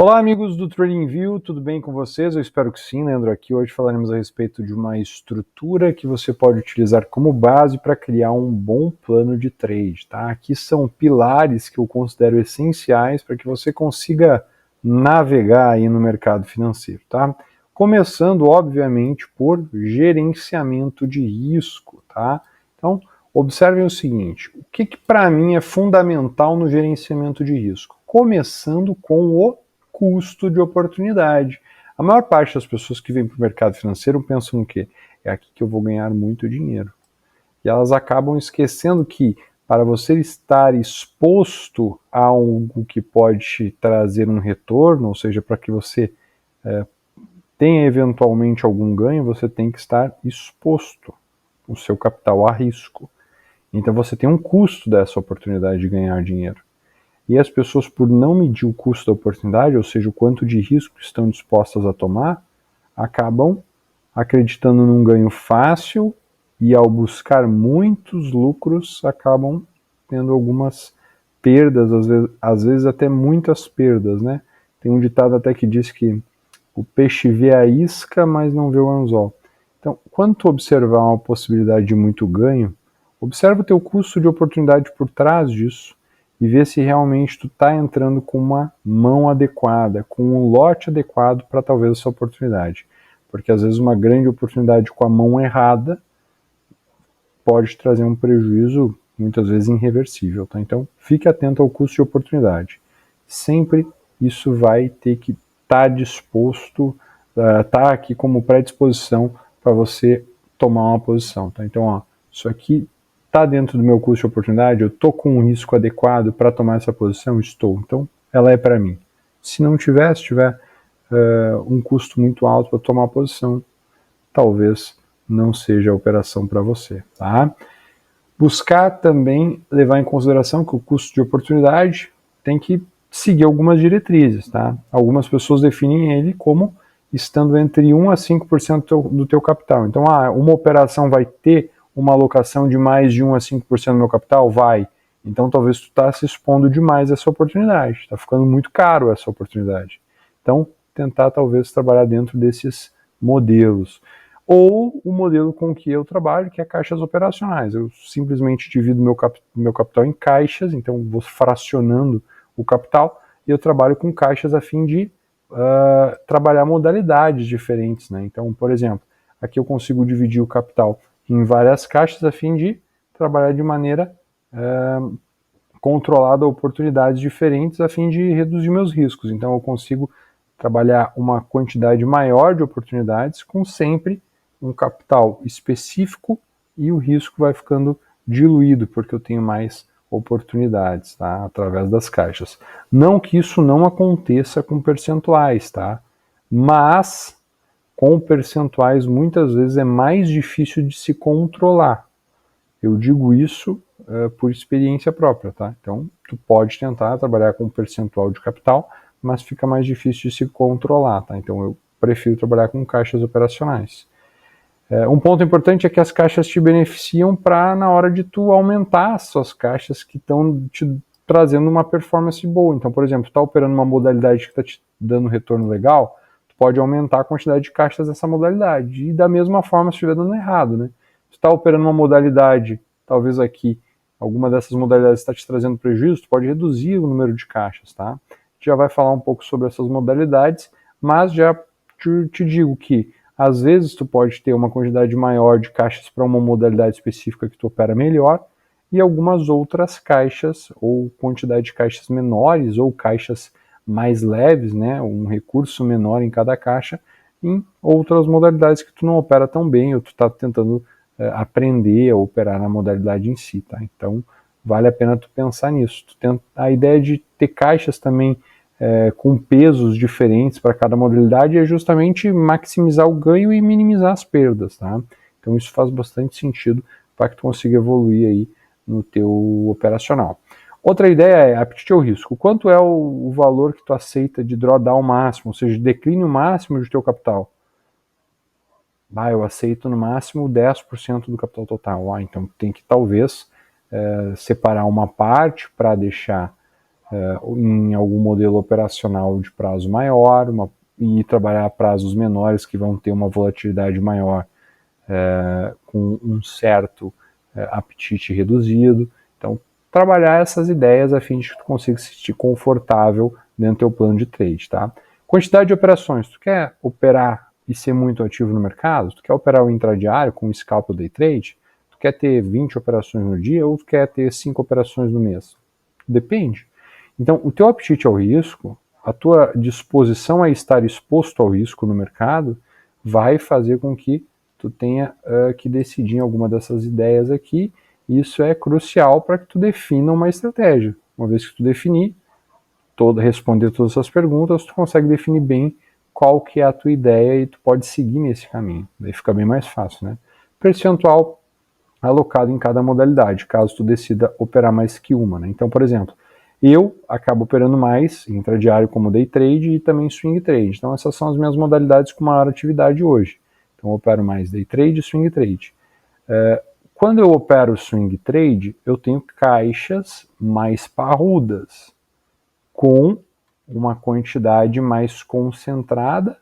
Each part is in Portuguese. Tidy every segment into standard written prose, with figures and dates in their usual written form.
Olá, amigos do TradingView, tudo bem com vocês? Eu espero que sim, Leandro aqui. Hoje falaremos a respeito de uma estrutura que você pode utilizar como base para criar um bom plano de trade, tá? Aqui são pilares que eu considero essenciais para que você consiga navegar aí no mercado financeiro, tá? Começando, obviamente, por gerenciamento de risco, tá? Então, observem o seguinte, o que para mim é fundamental no gerenciamento de risco? Começando com o custo de oportunidade. A maior parte das pessoas que vêm para o mercado financeiro pensam no quê? É aqui que eu vou ganhar muito dinheiro. E elas acabam esquecendo que para você estar exposto a algo que pode te trazer um retorno, ou seja, para que você tenha eventualmente algum ganho, você tem que estar exposto o seu capital a risco. Então você tem um custo dessa oportunidade de ganhar dinheiro. E as pessoas, por não medir o custo da oportunidade, ou seja, o quanto de risco estão dispostas a tomar, acabam acreditando num ganho fácil e, ao buscar muitos lucros, acabam tendo algumas perdas, às vezes até muitas perdas, né? Tem um ditado até que diz que o peixe vê a isca, mas não vê o anzol. Então, quando tu observar uma possibilidade de muito ganho, observa o teu custo de oportunidade por trás disso e vê se realmente tu está entrando com uma mão adequada, com um lote adequado para talvez essa oportunidade. Porque às vezes uma grande oportunidade com a mão errada pode trazer um prejuízo muitas vezes irreversível, tá? Então, fique atento ao custo de oportunidade. Sempre isso vai ter que estar disposto, tá aqui como predisposição para você tomar uma posição, tá? Então, ó, isso aqui está dentro do meu custo de oportunidade, eu estou com um risco adequado para tomar essa posição? Estou. Então, ela é para mim. Se não tiver, se tiver um custo muito alto para tomar a posição, talvez não seja a operação para você, tá? Buscar também levar em consideração que o custo de oportunidade tem que seguir algumas diretrizes, tá? Algumas pessoas definem ele como estando entre 1 a 5% do teu capital. Então, uma operação vai ter uma alocação de mais de 1 a 5% do meu capital? Vai. Então, talvez tu está se expondo demais a essa oportunidade. Está ficando muito caro essa oportunidade. Então, tentar talvez trabalhar dentro desses modelos. Ou o modelo com que eu trabalho, que é caixas operacionais. Eu simplesmente divido meu capital em caixas, então vou fracionando o capital, e eu trabalho com caixas a fim de trabalhar modalidades diferentes, né? Então, por exemplo, aqui eu consigo dividir o capital em várias caixas a fim de trabalhar de maneira controlada oportunidades diferentes a fim de reduzir meus riscos. Então, eu consigo trabalhar uma quantidade maior de oportunidades com sempre um capital específico e o risco vai ficando diluído porque eu tenho mais oportunidades, tá? Através das caixas. Não que isso não aconteça com percentuais, tá? Mas com percentuais muitas vezes é mais difícil de se controlar. Eu digo isso por experiência própria, tá? Então, tu pode tentar trabalhar com um percentual de capital, mas fica mais difícil de se controlar, tá? Então, eu prefiro trabalhar com caixas operacionais. Um ponto importante é que as caixas te beneficiam para na hora de tu aumentar as suas caixas que estão te trazendo uma performance boa. Então, por exemplo, tu está operando uma modalidade que está te dando retorno legal, tu pode aumentar a quantidade de caixas dessa modalidade. E da mesma forma, se estiver dando errado, né? Tu está operando uma modalidade, talvez aqui, alguma dessas modalidades está te trazendo prejuízo, tu pode reduzir o número de caixas, tá? A gente já vai falar um pouco sobre essas modalidades, mas já te digo que às vezes tu pode ter uma quantidade maior de caixas para uma modalidade específica que tu opera melhor e algumas outras caixas ou quantidade de caixas menores ou caixas mais leves, né, um recurso menor em cada caixa em outras modalidades que tu não opera tão bem ou tu está tentando aprender a operar na modalidade em si, tá? Então vale a pena tu pensar nisso. A ideia de ter caixas também com pesos diferentes para cada modalidade é justamente maximizar o ganho e minimizar as perdas, tá? Então isso faz bastante sentido para que tu consiga evoluir aí no teu operacional. Outra ideia é apetite ao risco. Quanto é o valor que tu aceita de drawdown máximo, ou seja, declínio máximo do teu capital? Eu aceito no máximo 10% do capital total. Então tem que talvez separar uma parte para deixar em algum modelo operacional de prazo maior, e trabalhar a prazos menores que vão ter uma volatilidade maior, com um certo apetite reduzido. Então, trabalhar essas ideias a fim de que tu consiga se sentir confortável dentro do teu plano de trade, tá? Quantidade de operações. Tu quer operar e ser muito ativo no mercado? Tu quer operar o intradiário com o scalp ou day trade? Tu quer ter 20 operações no dia ou tu quer ter 5 operações no mês? Depende. Então, o teu apetite ao risco, a tua disposição a estar exposto ao risco no mercado, vai fazer com que tu tenha que decidir em alguma dessas ideias aqui. Isso é crucial para que tu defina uma estratégia. Uma vez que tu definir, responder todas essas perguntas, tu consegue definir bem qual que é a tua ideia e tu pode seguir nesse caminho. Daí fica bem mais fácil, né? Percentual alocado em cada modalidade, caso tu decida operar mais que uma, né? Então, por exemplo, eu acabo operando mais intradiário como day trade e também swing trade. Então, essas são as minhas modalidades com maior atividade hoje. Então, eu opero mais day trade e swing trade. Quando eu opero swing trade, eu tenho caixas mais parrudas, com uma quantidade mais concentrada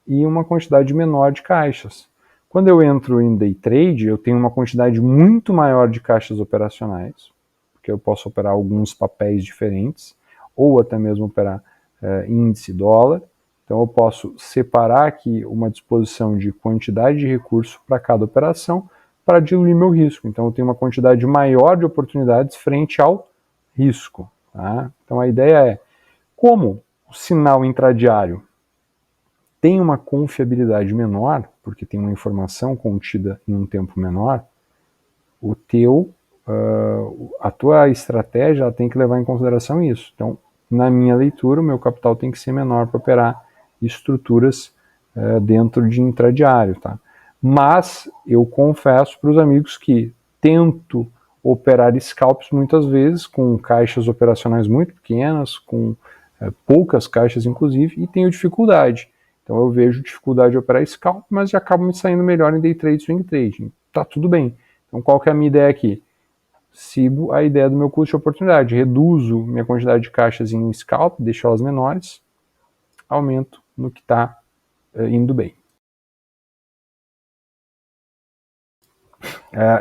e uma quantidade menor de caixas. Quando eu entro em day trade, eu tenho uma quantidade muito maior de caixas operacionais, porque eu posso operar alguns papéis diferentes, ou até mesmo operar índice dólar. Então eu posso separar aqui uma disposição de quantidade de recurso para cada operação para diluir meu risco. Então eu tenho uma quantidade maior de oportunidades frente ao risco. Tá? Então a ideia é, como o sinal intradiário tem uma confiabilidade menor, porque tem uma informação contida em um tempo menor, a tua estratégia tem que levar em consideração isso. Então, na minha leitura, o meu capital tem que ser menor para operar estruturas dentro de intradiário, tá? Mas eu confesso para os amigos que tento operar scalps muitas vezes com caixas operacionais muito pequenas, com poucas caixas inclusive, e tenho dificuldade. Então eu vejo dificuldade de operar scalp, mas já acabo me saindo melhor em day trade e swing trade. Tá tudo bem. Então qual que é a minha ideia aqui? Sigo a ideia do meu custo de oportunidade, reduzo minha quantidade de caixas em scalp, deixo elas menores, aumento no que está indo bem.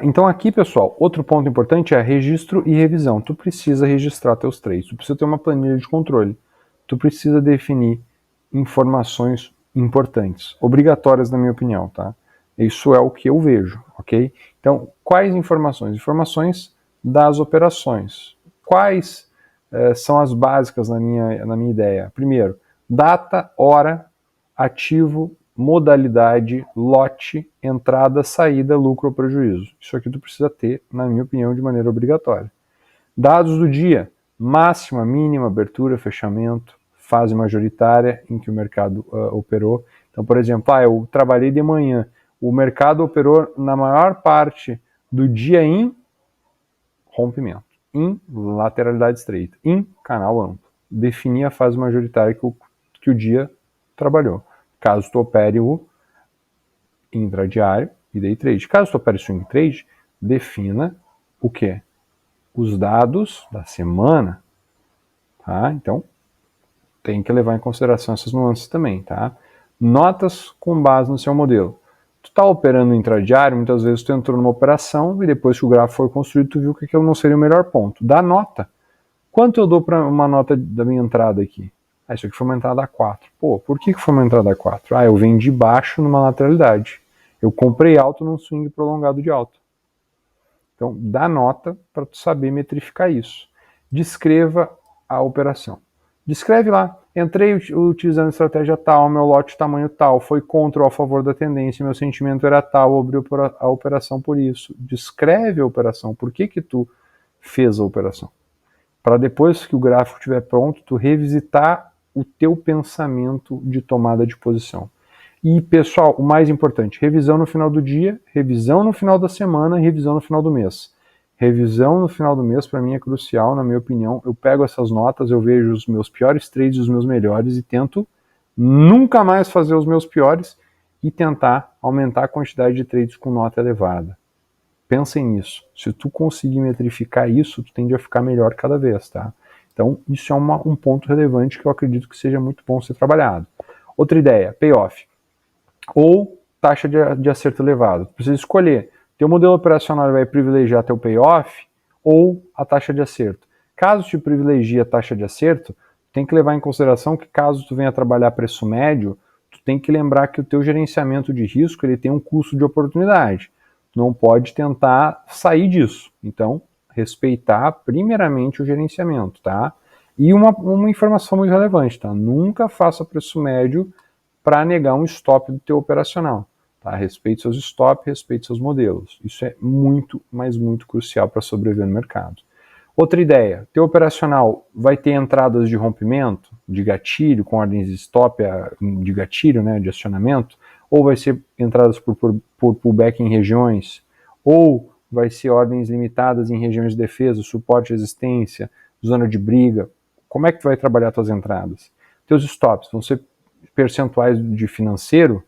Então aqui, pessoal, outro ponto importante é registro e revisão. Tu precisa registrar teus trades, tu precisa ter uma planilha de controle, tu precisa definir informações importantes, obrigatórias na minha opinião, tá? Isso é o que eu vejo, ok? Então, quais informações? Informações das operações. Quais são as básicas na minha ideia? Primeiro, data, hora, ativo, modalidade, lote, entrada, saída, lucro ou prejuízo. Isso aqui tu precisa ter, na minha opinião, de maneira obrigatória. Dados do dia, máxima, mínima, abertura, fechamento, fase majoritária em que o mercado operou. Então, por exemplo, eu trabalhei de manhã, o mercado operou na maior parte do dia em rompimento, em lateralidade estreita, em canal amplo. Definir a fase majoritária que o dia trabalhou. Caso tu opere o intradiário e day trade. Caso tu opere swing trade, defina o quê? Os dados da semana, tá? Então, tem que levar em consideração essas nuances também, tá? Notas com base no seu modelo. Tu tá operando intradiário, muitas vezes tu entrou numa operação e depois que o gráfico foi construído, tu viu que aquilo não seria o melhor ponto. Dá nota. Quanto eu dou para uma nota da minha entrada aqui? Isso aqui foi uma entrada a 4. Pô, por que foi uma entrada a 4? Eu vendi baixo numa lateralidade. Eu comprei alto num swing prolongado de alta. Então, dá nota para tu saber metrificar isso. Descreva a operação. Descreve lá. Entrei utilizando estratégia tal, meu lote tamanho tal, foi contra ou a favor da tendência, meu sentimento era tal, abri a operação por isso. Descreve a operação. Por que tu fez a operação? Para depois que o gráfico estiver pronto, tu revisitar o teu pensamento de tomada de posição. E, pessoal, o mais importante, revisão no final do dia, revisão no final da semana e revisão no final do mês. Revisão no final do mês, para mim, é crucial, na minha opinião. Eu pego essas notas, eu vejo os meus piores trades e os meus melhores e tento nunca mais fazer os meus piores e tentar aumentar a quantidade de trades com nota elevada. Pensem nisso. Se tu conseguir metrificar isso, tu tende a ficar melhor cada vez, tá? Então, isso é um ponto relevante que eu acredito que seja muito bom ser trabalhado. Outra ideia, payoff. Ou taxa de acerto elevado. Precisa escolher. Teu modelo operacional vai privilegiar teu payoff ou a taxa de acerto. Caso te privilegie a taxa de acerto, tem que levar em consideração que caso tu venha trabalhar preço médio, tu tem que lembrar que o teu gerenciamento de risco ele tem um custo de oportunidade. Tu não pode tentar sair disso. Então, respeitar primeiramente o gerenciamento, tá? E uma informação muito relevante, tá? Nunca faça preço médio para negar um stop do teu operacional. Tá? Respeite seus stops, respeite seus modelos. Isso é muito, mas muito crucial para sobreviver no mercado. Outra ideia, teu operacional vai ter entradas de rompimento, de gatilho, com ordens de stop, de gatilho, né, de acionamento, ou vai ser entradas por pullback em regiões, ou vai ser ordens limitadas em regiões de defesa, suporte, resistência, zona de briga. Como é que tu vai trabalhar tuas entradas? Teus stops vão ser percentuais de financeiro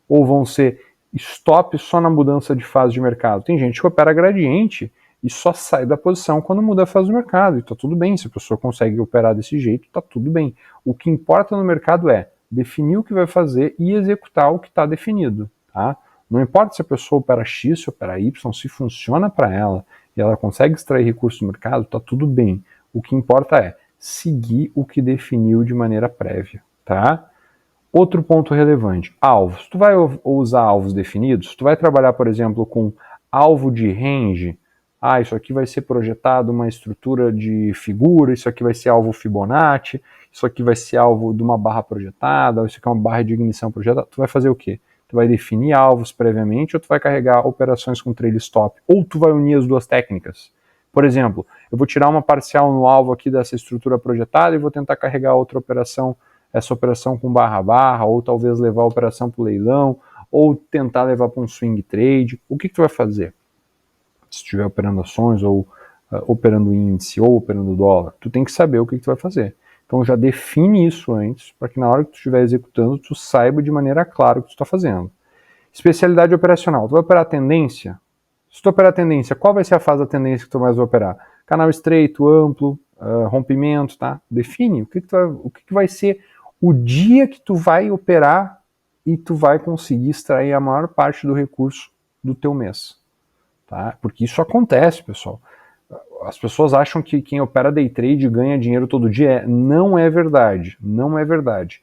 ou vão ser stops só na mudança de fase de mercado? Tem gente que opera gradiente e só sai da posição quando muda a fase do mercado, e tá tudo bem, se a pessoa consegue operar desse jeito, tá tudo bem. O que importa no mercado é definir o que vai fazer e executar o que está definido, tá? Não importa se a pessoa opera X, se opera Y, se funciona para ela e ela consegue extrair recursos do mercado, tá tudo bem. O que importa é seguir o que definiu de maneira prévia, tá? Outro ponto relevante, alvos. Tu vai usar alvos definidos? Tu vai trabalhar, por exemplo, com alvo de range. Isso aqui vai ser projetado uma estrutura de figura, isso aqui vai ser alvo Fibonacci, isso aqui vai ser alvo de uma barra projetada, isso aqui é uma barra de ignição projetada. Tu vai fazer o quê? Tu vai definir alvos previamente ou tu vai carregar operações com trail stop? Ou tu vai unir as duas técnicas? Por exemplo, eu vou tirar uma parcial no alvo aqui dessa estrutura projetada e vou tentar carregar outra operação, essa operação com barra, ou talvez levar a operação para o leilão, ou tentar levar para um swing trade. O que tu vai fazer? Se estiver operando ações, ou operando índice, ou operando dólar, tu tem que saber o que tu vai fazer. Então já define isso antes, para que na hora que tu estiver executando, tu saiba de maneira clara o que tu está fazendo. Especialidade operacional. Tu vai operar tendência? Se tu operar tendência, qual vai ser a fase da tendência que tu mais vai operar? Canal estreito, amplo, rompimento, tá? Define o que vai ser o dia que tu vai operar e tu vai conseguir extrair a maior parte do recurso do teu mês. Tá? Porque isso acontece, pessoal. As pessoas acham que quem opera day trade ganha dinheiro todo dia. Não é verdade. Não é verdade.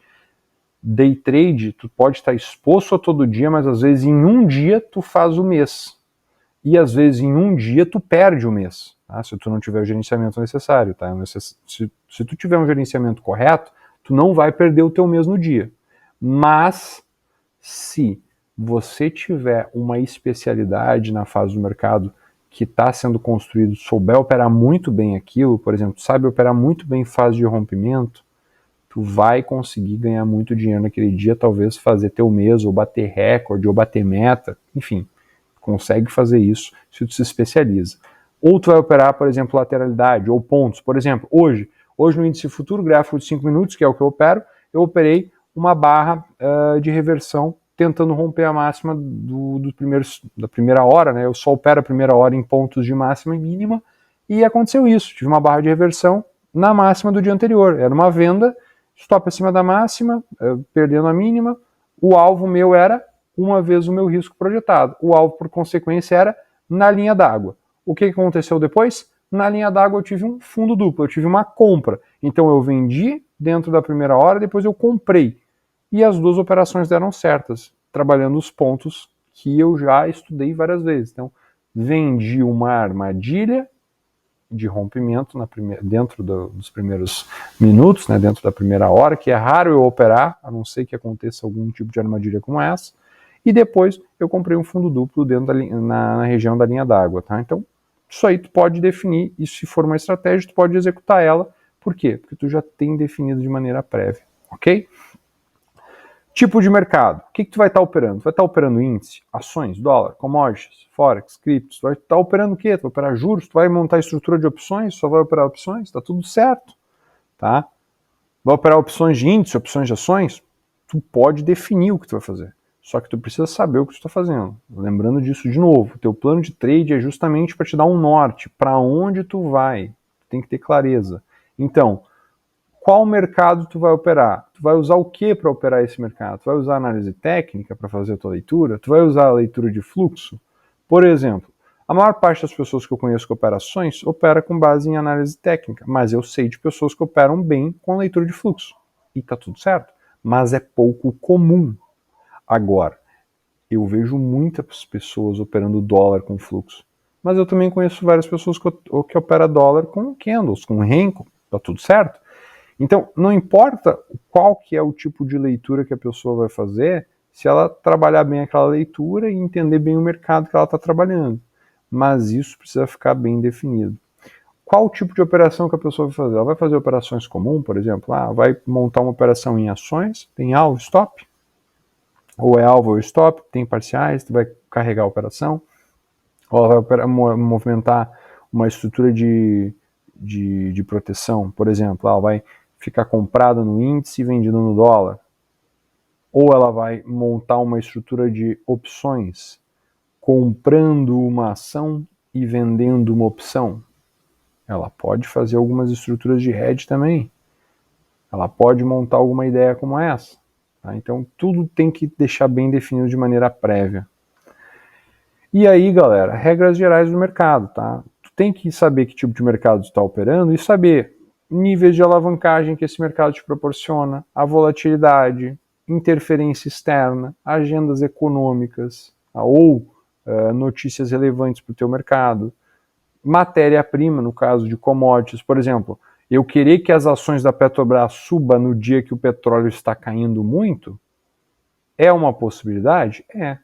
Day trade, tu pode estar exposto a todo dia, mas às vezes em um dia tu faz o mês. E às vezes em um dia tu perde o mês, tá? Se tu não tiver o gerenciamento necessário. Tá? Se tu tiver um gerenciamento correto, tu não vai perder o teu mês no dia. Mas se você tiver uma especialidade na fase do mercado que está sendo construído, souber operar muito bem aquilo, por exemplo, sabe operar muito bem fase de rompimento, tu vai conseguir ganhar muito dinheiro naquele dia, talvez fazer teu mês, ou bater recorde, ou bater meta, enfim, consegue fazer isso se tu se especializa. Ou tu vai operar, por exemplo, lateralidade, ou pontos. Por exemplo, hoje no índice futuro, gráfico de 5 minutos, que é o que eu opero, eu operei uma barra de reversão tentando romper a máxima da primeira hora, né? Eu só opero a primeira hora em pontos de máxima e mínima, e aconteceu isso. Tive uma barra de reversão na máxima do dia anterior. Era uma venda, stop acima da máxima, perdendo a mínima. O alvo meu era uma vez o meu risco projetado. O alvo, por consequência, era na linha d'água. O que aconteceu depois? Na linha d'água eu tive um fundo duplo, eu tive uma compra. Então eu vendi dentro da primeira hora, depois eu comprei. E as duas operações deram certas, trabalhando os pontos que eu já estudei várias vezes. Então, vendi uma armadilha de rompimento dentro dos primeiros minutos, né, dentro da primeira hora, que é raro eu operar, a não ser que aconteça algum tipo de armadilha como essa. E depois eu comprei um fundo duplo dentro na região da linha d'água. Tá? Então, isso aí tu pode definir, e se for uma estratégia, tu pode executar ela. Por quê? Porque tu já tem definido de maneira prévia. Ok? Tipo de mercado. O que tu vai estar operando? Tu vai estar operando índice, ações, dólar, commodities, forex, criptos. Tu vai estar operando o quê? Tu vai operar juros? Tu vai montar estrutura de opções? Só vai operar opções? Tá tudo certo. Tá? Vai operar opções de índice, opções de ações? Tu pode definir o que tu vai fazer. Só que tu precisa saber o que tu está fazendo. Lembrando disso de novo, o teu plano de trade é justamente para te dar um norte, para onde tu vai. Tu tem que ter clareza. Então, qual mercado tu vai operar? Tu vai usar o que para operar esse mercado? Tu vai usar análise técnica para fazer a tua leitura? Tu vai usar a leitura de fluxo? Por exemplo, a maior parte das pessoas que eu conheço com operações opera com base em análise técnica, mas eu sei de pessoas que operam bem com leitura de fluxo. E tá tudo certo, mas é pouco comum. Agora, eu vejo muitas pessoas operando dólar com fluxo, mas eu também conheço várias pessoas que operam dólar com candles, com Renko, tá tudo certo? Então, não importa qual que é o tipo de leitura que a pessoa vai fazer, se ela trabalhar bem aquela leitura e entender bem o mercado que ela está trabalhando. Mas isso precisa ficar bem definido. Qual o tipo de operação que a pessoa vai fazer? Ela vai fazer operações comuns, por exemplo, vai montar uma operação em ações, tem alvo, stop, ou é alvo ou stop, tem parciais, tu vai carregar a operação, ou ela vai movimentar uma estrutura de proteção, por exemplo, ela vai ficar comprada no índice e vendida no dólar. Ou ela vai montar uma estrutura de opções, comprando uma ação e vendendo uma opção. Ela pode fazer algumas estruturas de hedge também. Ela pode montar alguma ideia como essa. Tá? Então, tudo tem que deixar bem definido de maneira prévia. E aí, galera, regras gerais do mercado, tá? Tu tem que saber que tipo de mercado tu está operando e saber níveis de alavancagem que esse mercado te proporciona, a volatilidade, interferência externa, agendas econômicas ou notícias relevantes para o teu mercado, matéria-prima, no caso de commodities, por exemplo, eu querer que as ações da Petrobras suba no dia que o petróleo está caindo muito, é uma possibilidade? É.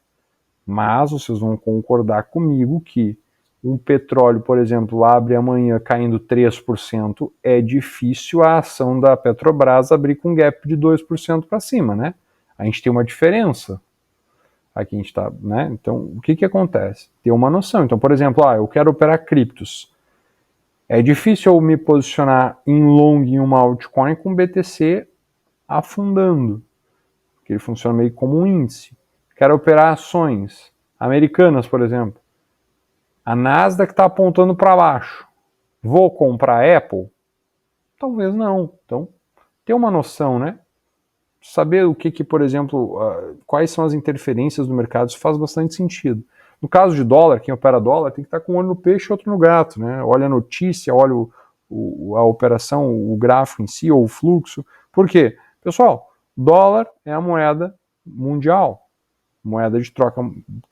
Mas vocês vão concordar comigo que um petróleo, por exemplo, abre amanhã caindo 3%, é difícil a ação da Petrobras abrir com um gap de 2% para cima, né? A gente tem uma diferença. Aqui a gente está, né? Então, o que acontece? Ter uma noção. Então, por exemplo, eu quero operar criptos. É difícil eu me posicionar em long em uma altcoin com BTC afundando, porque ele funciona meio como um índice. Quero operar ações americanas, por exemplo. A Nasdaq está apontando para baixo. Vou comprar a Apple? Talvez não. Então, ter uma noção, né? Saber o que por exemplo, quais são as interferências do mercado, isso faz bastante sentido. No caso de dólar, quem opera dólar tem que estar com um olho no peixe e outro no gato, né? Olha a notícia, olha a operação, o gráfico em si, ou o fluxo. Por quê? Pessoal, dólar é a moeda mundial, moeda de troca,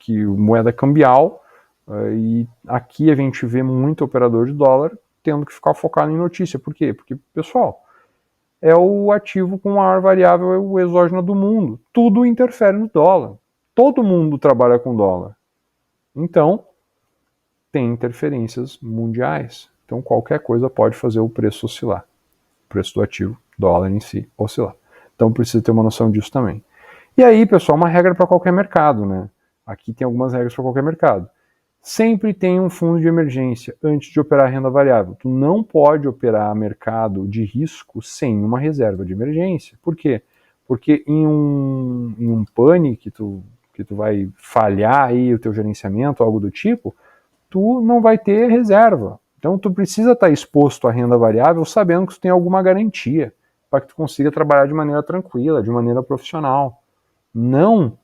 moeda cambial, e aqui a gente vê muito operador de dólar tendo que ficar focado em notícia. Por quê? Porque, pessoal, é o ativo com maior variável exógena do mundo. Tudo interfere no dólar. Todo mundo trabalha com dólar. Então, tem interferências mundiais. Então, qualquer coisa pode fazer o preço oscilar. O preço do ativo, dólar em si, oscilar. Então, precisa ter uma noção disso também. E aí, pessoal, uma regra para qualquer mercado, né? Aqui tem algumas regras para qualquer mercado. Sempre tem um fundo de emergência antes de operar renda variável. Tu não pode operar mercado de risco sem uma reserva de emergência. Por quê? Porque em um pane que tu vai falhar aí o teu gerenciamento, algo do tipo, tu não vai ter reserva. Então tu precisa estar exposto à renda variável sabendo que tu tem alguma garantia para que tu consiga trabalhar de maneira tranquila, de maneira profissional. Não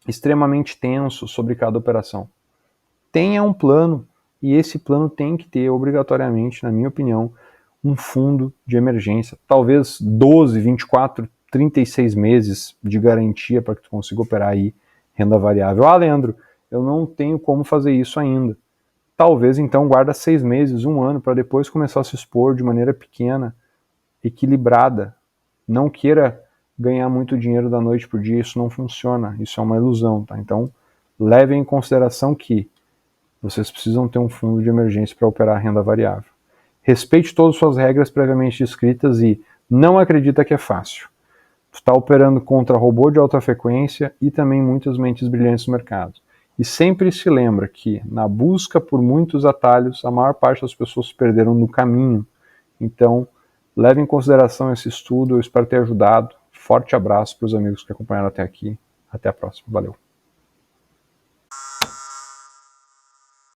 extremamente tenso sobre cada operação. Tenha um plano, e esse plano tem que ter, obrigatoriamente, na minha opinião, um fundo de emergência. Talvez 12, 24, 36 meses de garantia para que tu consiga operar aí renda variável. Leandro, eu não tenho como fazer isso ainda. Talvez, então, guarda 6 meses, 1 ano, para depois começar a se expor de maneira pequena, equilibrada. Não queira ganhar muito dinheiro da noite para o dia, isso não funciona, isso é uma ilusão, tá? Então, levem em consideração que vocês precisam ter um fundo de emergência para operar renda variável. Respeite todas as suas regras previamente descritas e não acredita que é fácil. Tu está operando contra robô de alta frequência e também muitas mentes brilhantes no mercado. E sempre se lembra que, na busca por muitos atalhos, a maior parte das pessoas se perderam no caminho. Então, leve em consideração esse estudo, eu espero ter ajudado. Forte abraço para os amigos que acompanharam até aqui. Até a próxima. Valeu.